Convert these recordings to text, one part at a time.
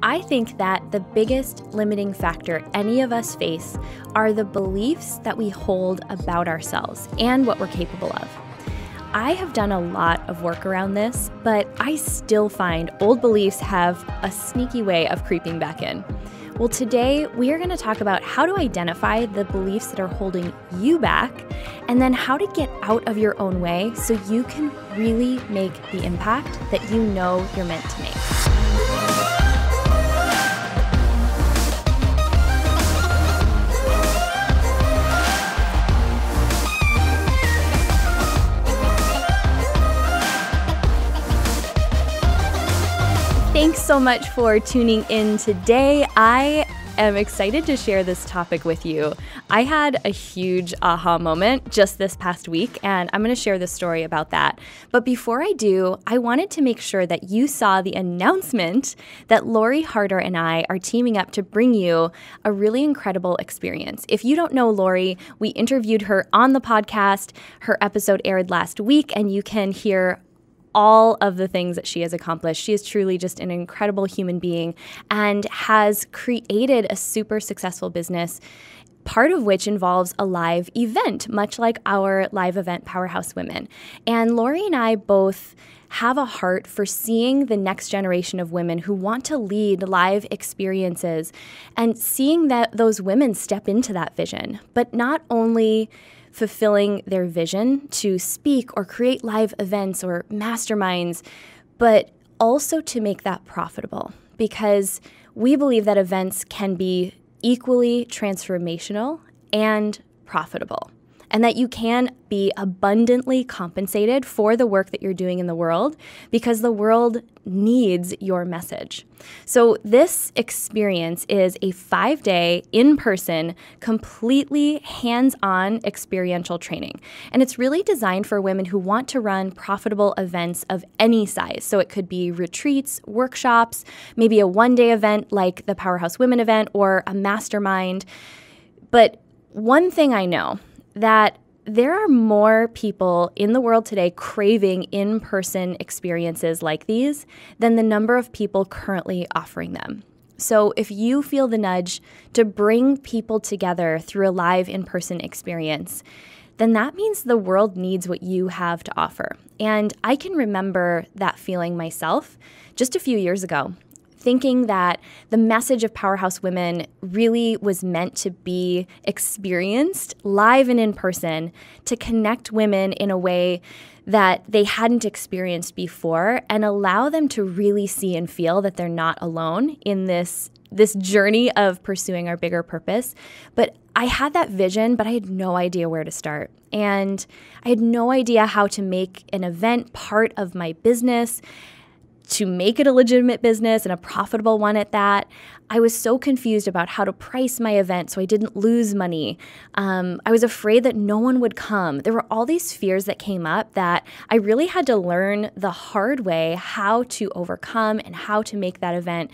I think that the biggest limiting factor any of us face are the beliefs that we hold about ourselves and what we're capable of. I have done a lot of work around this, but I still find old beliefs have a sneaky way of creeping back in. Well, today we are going to talk about how to identify the beliefs that are holding you back, and then how to get out of your own way so you can really make the impact that you know you're meant to make. Thanks so much for tuning in today. I am excited to share this topic with you. I had a huge aha moment just this past week, and I'm going to share the story about that. But before I do, I wanted to make sure that you saw the announcement that Lori Harder and I are teaming up to bring you a really incredible experience. If you don't know Lori, we interviewed her on the podcast. Her episode aired last week, and you can hear all of the things that she has accomplished. She is truly just an incredible human being and has created a super successful business, part of which involves a live event, much like our live event, Powerhouse Women. And Lori and I both have a heart for seeing the next generation of women who want to lead live experiences and seeing that those women step into that vision, but not only fulfilling their vision to speak or create live events or masterminds, but also to make that profitable, because we believe that events can be equally transformational and profitable, and that you can be abundantly compensated for the work that you're doing in the world because the world needs your message. So this experience is a 5-day, in-person, completely hands-on experiential training. And it's really designed for women who want to run profitable events of any size. So it could be retreats, workshops, maybe a one-day event like the Powerhouse Women event or a mastermind. But one thing I know, that there are more people in the world today craving in-person experiences like these than the number of people currently offering them. So if you feel the nudge to bring people together through a live in-person experience, then that means the world needs what you have to offer. And I can remember that feeling myself just a few years ago, thinking that the message of Powerhouse Women really was meant to be experienced live and in person to connect women in a way that they hadn't experienced before and allow them to really see and feel that they're not alone in this journey of pursuing our bigger purpose. But I had that vision, but I had no idea where to start. And I had no idea how to make an event part of my business, to make it a legitimate business and a profitable one at that. I was so confused about how to price my event so I didn't lose money. I was afraid that no one would come. There were all these fears that came up that I really had to learn the hard way how to overcome and how to make that event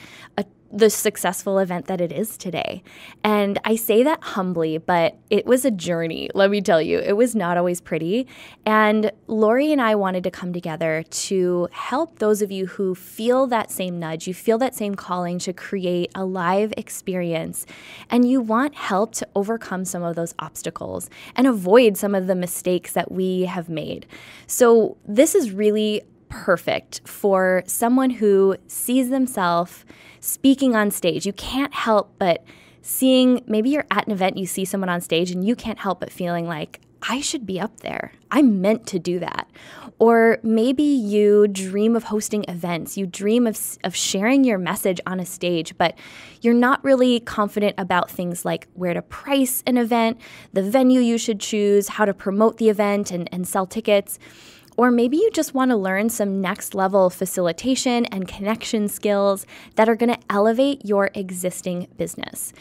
the successful event that it is today. And I say that humbly, but it was a journey, let me tell you. It was not always pretty. And Lori and I wanted to come together to help those of you who feel that same nudge, you feel that same calling to create a live experience, and you want help to overcome some of those obstacles and avoid some of the mistakes that we have made. So this is really perfect for someone who sees themselves speaking on stage. You can't help but seeing, maybe you're at an event, you see someone on stage and you can't help but feeling like, I should be up there. I'm meant to do that. Or maybe you dream of hosting events. You dream of sharing your message on a stage, but you're not really confident about things like where to price an event, the venue you should choose, how to promote the event and sell tickets. Or maybe you just want to learn some next level facilitation and connection skills that are going to elevate your existing business.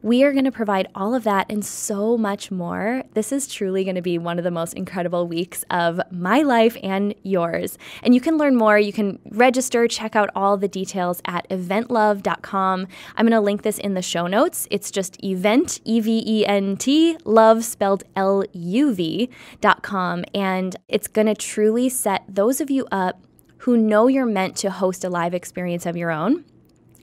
We are going to provide all of that and so much more. This is truly going to be one of the most incredible weeks of my life and yours. And you can learn more. You can register, check out all the details at eventlove.com. I'm going to link this in the show notes. It's just event, E-V-E-N-T, love spelled L-U-V.com. And it's going to truly set those of you up who know you're meant to host a live experience of your own,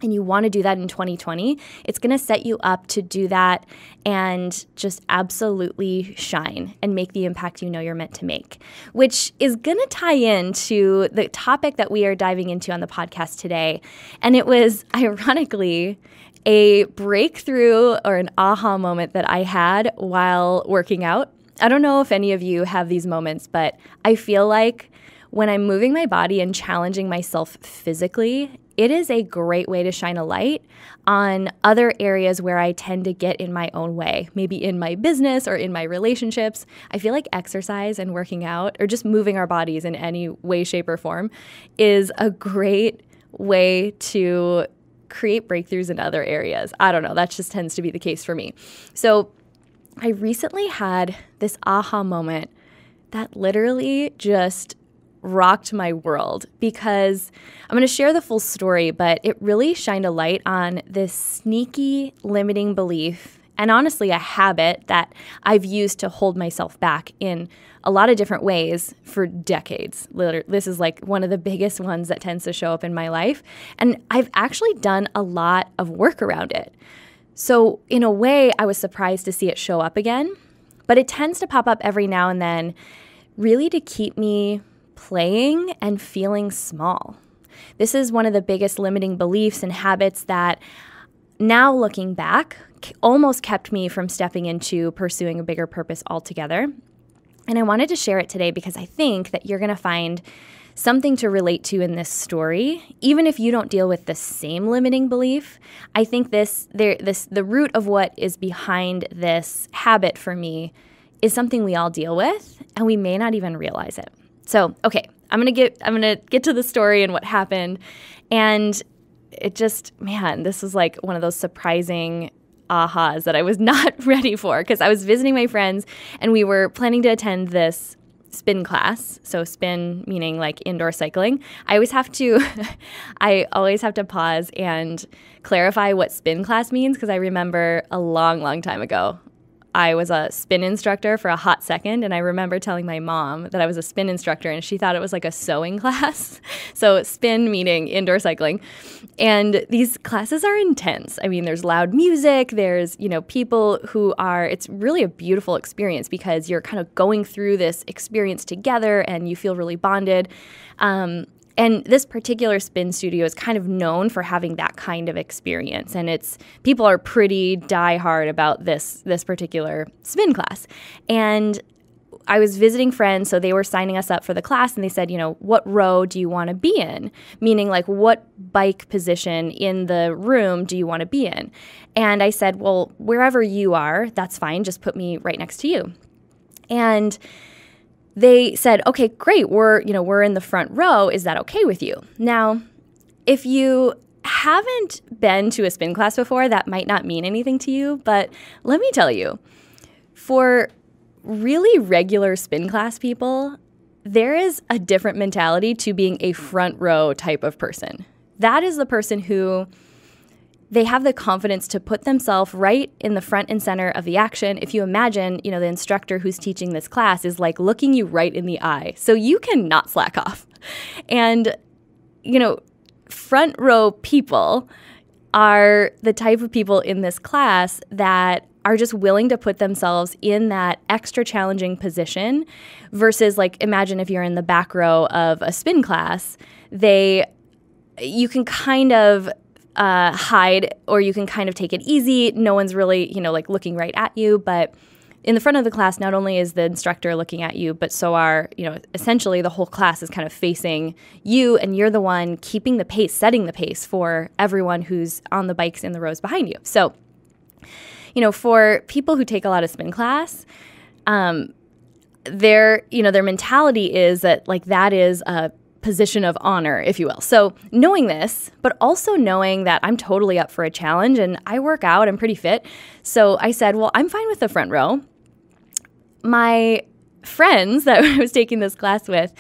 and you want to do that in 2020, it's going to set you up to do that and just absolutely shine and make the impact you know you're meant to make, which is going to tie into the topic that we are diving into on the podcast today. And it was, ironically, a breakthrough or an aha moment that I had while working out. I don't know if any of you have these moments, but I feel like when I'm moving my body and challenging myself physically, it is a great way to shine a light on other areas where I tend to get in my own way, maybe in my business or in my relationships. I feel like exercise and working out or just moving our bodies in any way, shape, or form is a great way to create breakthroughs in other areas. I don't know. That just tends to be the case for me. So I recently had this aha moment that literally just rocked my world, because I'm going to share the full story, but it really shined a light on this sneaky limiting belief and honestly a habit that I've used to hold myself back in a lot of different ways for decades. This is like one of the biggest ones that tends to show up in my life, and I've actually done a lot of work around it. So in a way, I was surprised to see it show up again, but it tends to pop up every now and then, really to keep me playing and feeling small. This is one of the biggest limiting beliefs and habits that, now looking back, almost kept me from stepping into pursuing a bigger purpose altogether. And I wanted to share it today because I think that you're going to find something to relate to in this story, even if you don't deal with the same limiting belief. I think the root of what is behind this habit for me is something we all deal with, and we may not even realize it. So, okay, I'm gonna get to the story and what happened, and it just, man, this was like one of those surprising ahas that I was not ready for, because I was visiting my friends and we were planning to attend this spin class. So spin meaning like indoor cycling. I always have to pause and clarify what spin class means, because I remember a long, long time ago, I was a spin instructor for a hot second, and I remember telling my mom that I was a spin instructor, and she thought it was like a sewing class. So spin meaning indoor cycling. And these classes are intense. I mean, there's loud music, there's, people who are, it's really a beautiful experience because you're kind of going through this experience together and you feel really bonded. And this particular spin studio is kind of known for having that kind of experience. And people are pretty diehard about this particular spin class. And I was visiting friends, so they were signing us up for the class, and they said, what row do you want to be in? Meaning, like, what bike position in the room do you want to be in? And I said, well, wherever you are, that's fine. Just put me right next to you. And they said, okay, great, we're in the front row. Is that okay with you? Now, if you haven't been to a spin class before, that might not mean anything to you, but let me tell you, for really regular spin class people, there is a different mentality to being a front row type of person. That is the person who they have the confidence to put themselves right in the front and center of the action. If you imagine, the instructor who's teaching this class is like looking you right in the eye. So you cannot slack off. And, front row people are the type of people in this class that are just willing to put themselves in that extra challenging position versus, like, imagine if you're in the back row of a spin class, you can kind of hide, or you can kind of take it easy. No one's really, looking right at you. But in the front of the class, not only is the instructor looking at you, but so are, essentially the whole class is kind of facing you, and you're the one keeping the pace, setting the pace for everyone who's on the bikes in the rows behind you. So, for people who take a lot of spin class, their mentality is that, like, that is a position of honor, if you will. So knowing this, but also knowing that I'm totally up for a challenge and I work out, I'm pretty fit. So I said, well, I'm fine with the front row. My friends that I was taking this class with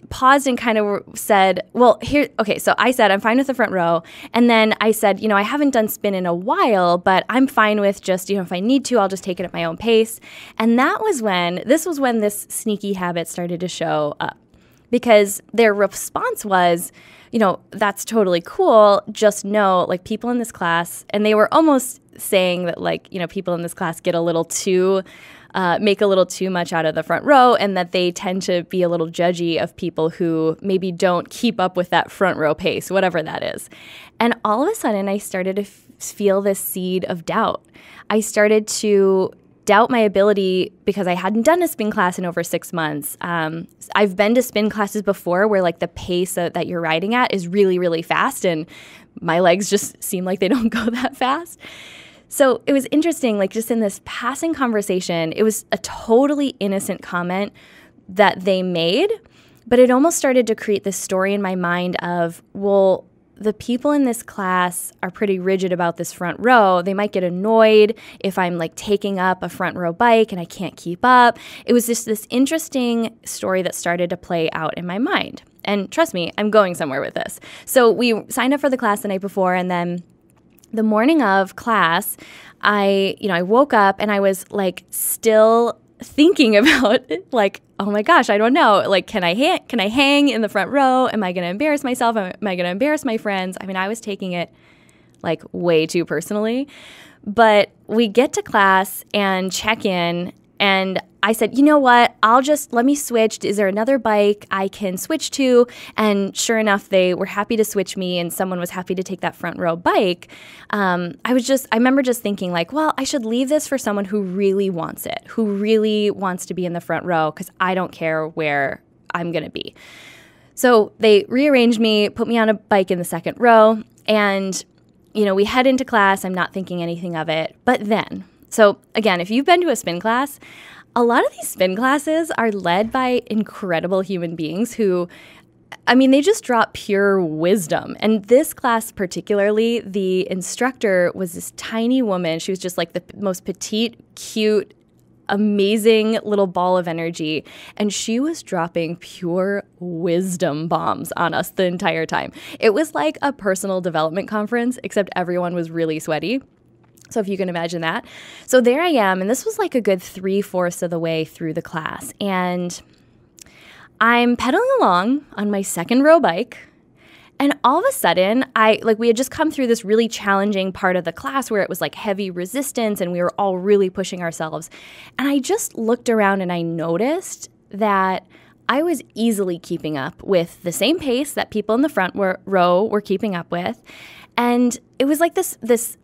paused and kind of said, well, so I said, I'm fine with the front row. And then I said, I haven't done spin in a while, but I'm fine with just, if I need to, I'll just take it at my own pace. And this was when this sneaky habit started to show up. because their response was, that's totally cool. Just know, like, people in this class, and they were almost saying that, like, people in this class get a little too, make a little too much out of the front row, and that they tend to be a little judgy of people who maybe don't keep up with that front row pace, whatever that is. And all of a sudden, I started to feel this seed of doubt. I started to doubt my ability because I hadn't done a spin class in over 6 months. I've been to spin classes before where like the pace that you're riding at is really, really fast, and my legs just seem like they don't go that fast. So it was interesting, like just in this passing conversation, it was a totally innocent comment that they made, but it almost started to create this story in my mind of, well, the people in this class are pretty rigid about this front row. They might get annoyed if I'm like taking up a front row bike and I can't keep up. It was just this interesting story that started to play out in my mind. And trust me, I'm going somewhere with this. So we signed up for the class the night before, and then the morning of class, I woke up and I was like still thinking about like, oh my gosh, I don't know. Like, can I hang in the front row? Am I going to embarrass myself? Am I going to embarrass my friends? I mean, I was taking it like way too personally. But we get to class and check in, and I said, you know what? Let me switch. Is there another bike I can switch to? And sure enough, they were happy to switch me, and someone was happy to take that front row bike. I remember just thinking like, well, I should leave this for someone who really wants it, who really wants to be in the front row, because I don't care where I'm going to be. So they rearranged me, put me on a bike in the second row, and, we head into class. I'm not thinking anything of it. But then, so again, if you've been to a spin class, a lot of these spin classes are led by incredible human beings who, they just drop pure wisdom. And this class particularly, the instructor was this tiny woman. She was just like the most petite, cute, amazing little ball of energy. And she was dropping pure wisdom bombs on us the entire time. It was like a personal development conference, except everyone was really sweaty. So if you can imagine that. So there I am, and this was like a good 3/4 of the way through the class. And I'm pedaling along on my second row bike, and all of a sudden, we had just come through this really challenging part of the class where it was like heavy resistance, and we were all really pushing ourselves. And I just looked around and I noticed that I was easily keeping up with the same pace that people in the front row were keeping up with. And it was like this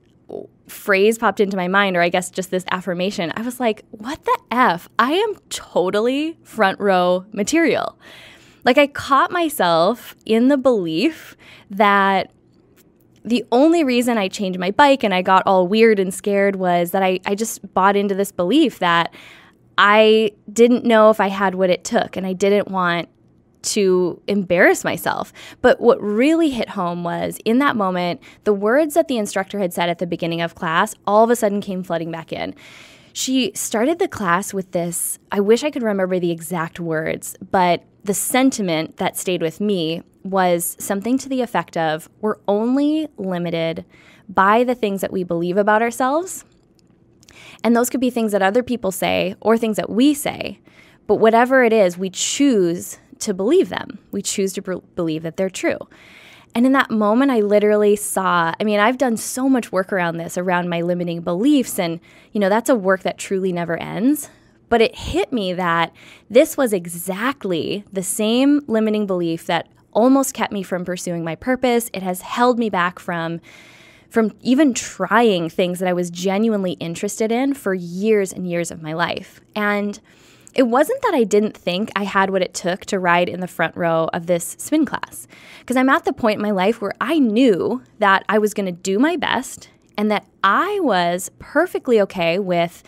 phrase popped into my mind, or I guess just this affirmation. I was like, what the F? I am totally front row material. Like, I caught myself in the belief that the only reason I changed my bike and I got all weird and scared was that I just bought into this belief that I didn't know if I had what it took, and I didn't want to embarrass myself. But what really hit home was, in that moment, the words that the instructor had said at the beginning of class all of a sudden came flooding back in. She started the class with this, I wish I could remember the exact words, but the sentiment that stayed with me was something to the effect of, we're only limited by the things that we believe about ourselves. And those could be things that other people say or things that we say. But whatever it is, we choose to believe them. We choose to believe that they're true. And in that moment, I literally saw, I've done so much work around this, around my limiting beliefs. And, that's a work that truly never ends. But it hit me that this was exactly the same limiting belief that almost kept me from pursuing my purpose. It has held me back from even trying things that I was genuinely interested in for years and years of my life. And it wasn't that I didn't think I had what it took to ride in the front row of this spin class, because I'm at the point in my life where I knew that I was going to do my best and that I was perfectly okay with,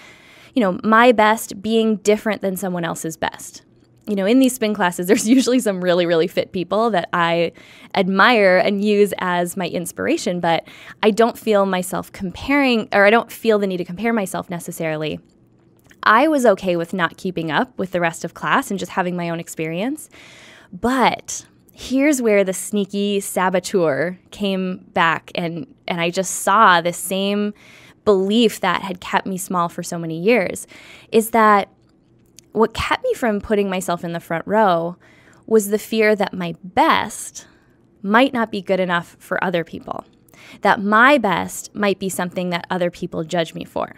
my best being different than someone else's best. In these spin classes, there's usually some really, really fit people that I admire and use as my inspiration, but I don't feel myself comparing, or I don't feel the need to compare myself necessarily. I was okay with not keeping up with the rest of class and just having my own experience. But here's where the sneaky saboteur came back, and I just saw the same belief that had kept me small for so many years, is that what kept me from putting myself in the front row was the fear that my best might not be good enough for other people, that my best might be something that other people judge me for.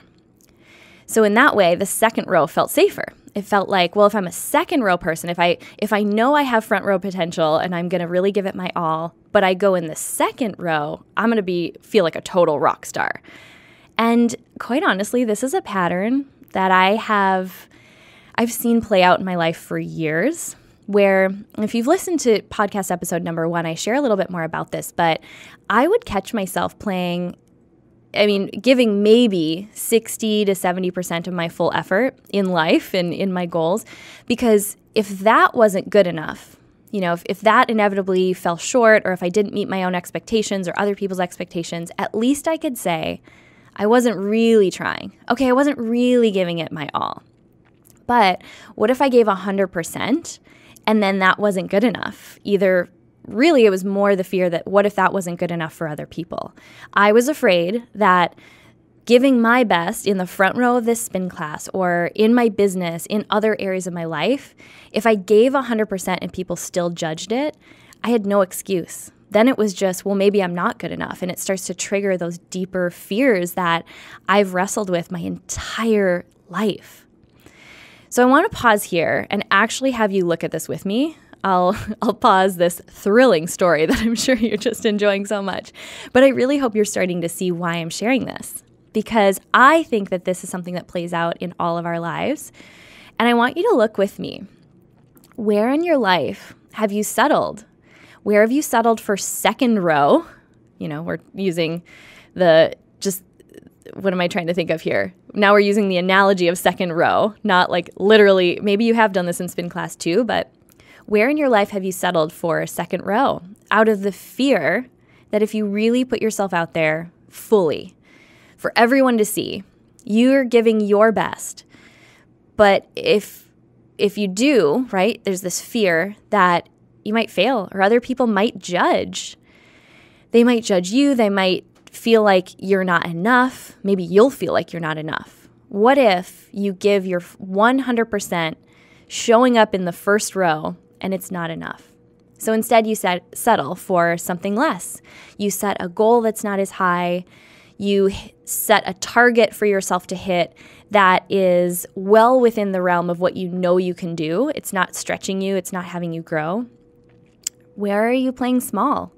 So in that way, the second row felt safer. It felt like, well, if I'm a second row person, if I know I have front row potential and I'm going to really give it my all, but I go in the second row, I'm going to feel like a total rock star. And quite honestly, this is a pattern that I've seen play out in my life for years, where if you've listened to podcast episode number 1, I share a little bit more about this, but I would catch myself giving maybe 60 to 70% of my full effort in life and in my goals, because if that wasn't good enough, if that inevitably fell short, or if I didn't meet my own expectations or other people's expectations, at least I could say I wasn't really trying. Okay, I wasn't really giving it my all. But what if I gave 100% and then that wasn't good enough? Really, it was more the fear that what if that wasn't good enough for other people? I was afraid that giving my best in the front row of this spin class or in my business, in other areas of my life, if I gave 100% and people still judged it, I had no excuse. Then it was just, well, maybe I'm not good enough. And it starts to trigger those deeper fears that I've wrestled with my entire life. So I want to pause here and actually have you look at this with me. I'll pause this thrilling story that I'm sure you're just enjoying so much. But I really hope you're starting to see why I'm sharing this, because I think that this is something that plays out in all of our lives. And I want you to look with me. Where in your life have you settled? Where have you settled for second row? We're using what am I trying to think of here? Now we're using the analogy of second row, not like literally. Maybe you have done this in spin class too, but where in your life have you settled for second row out of the fear that if you really put yourself out there fully for everyone to see, you're giving your best. But if you do, right, there's this fear that you might fail or other people might judge. They might judge you. They might feel like you're not enough. Maybe you'll feel like you're not enough. What if you give your 100% showing up in the first row and it's not enough? So instead you settle for something less. You set a goal that's not as high. You set a target for yourself to hit that is well within the realm of what you know you can do. It's not stretching you. It's not having you grow. Where are you playing small?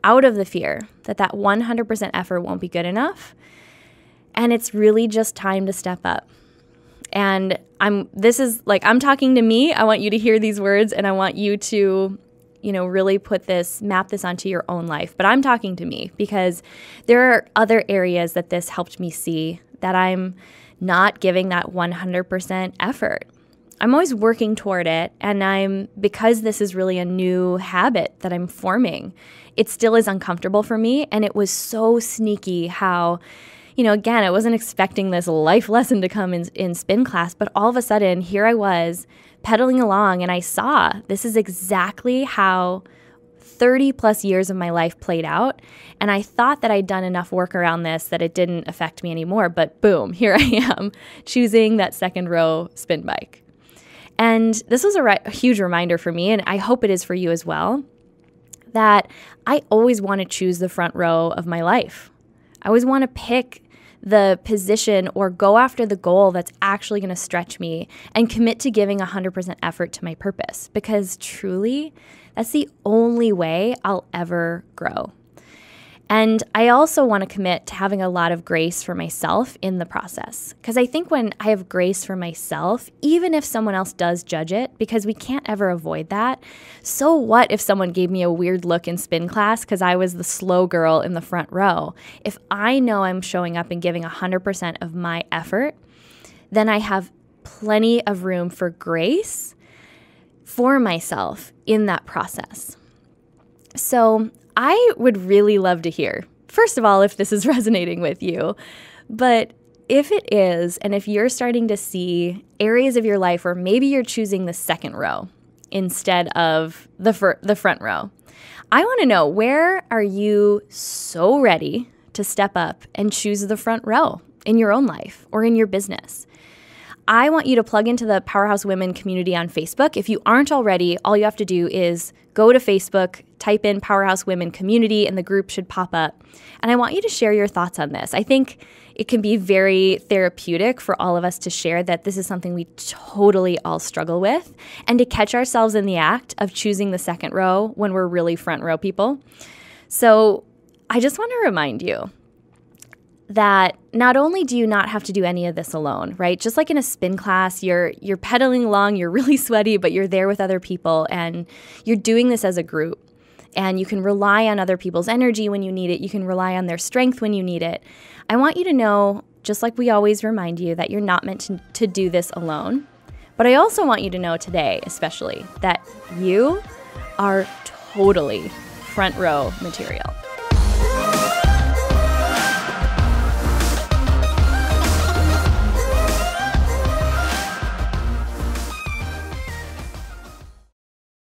Out of the fear that 100% effort won't be good enough. And it's really just time to step up. And I'm talking to me. I want you to hear these words and I want you to, really map this onto your own life. But I'm talking to me because there are other areas that this helped me see that I'm not giving that 100% effort. I'm always working toward it, and because this is really a new habit that I'm forming, it still is uncomfortable for me, and it was so sneaky how, again, I wasn't expecting this life lesson to come in spin class, but all of a sudden, here I was pedaling along, and I saw this is exactly how 30 plus years of my life played out, and I thought that I'd done enough work around this that it didn't affect me anymore, but boom, here I am, choosing that second row spin bike. And this was a huge reminder for me, and I hope it is for you as well, that I always want to choose the front row of my life. I always want to pick the position or go after the goal that's actually going to stretch me and commit to giving 100% effort to my purpose, because truly, that's the only way I'll ever grow. And I also want to commit to having a lot of grace for myself in the process. Because I think when I have grace for myself, even if someone else does judge it, because we can't ever avoid that, so what if someone gave me a weird look in spin class because I was the slow girl in the front row? If I know I'm showing up and giving 100% of my effort, then I have plenty of room for grace for myself in that process. So I would really love to hear, first of all, if this is resonating with you, but if it is, and if you're starting to see areas of your life where maybe you're choosing the second row instead of the front row, I want to know, where are you so ready to step up and choose the front row in your own life or in your business? I want you to plug into the Powerhouse Women community on Facebook. If you aren't already, all you have to do is go to Facebook, type in Powerhouse Women Community, and the group should pop up. And I want you to share your thoughts on this. I think it can be very therapeutic for all of us to share that this is something we totally all struggle with, and to catch ourselves in the act of choosing the second row when we're really front row people. So I just want to remind you that not only do you not have to do any of this alone, right? Just like in a spin class, you're pedaling along, you're really sweaty, but you're there with other people, and you're doing this as a group. And you can rely on other people's energy when you need it. You can rely on their strength when you need it. I want you to know, just like we always remind you, that you're not meant to do this alone. But I also want you to know today, especially, that you are totally front row material.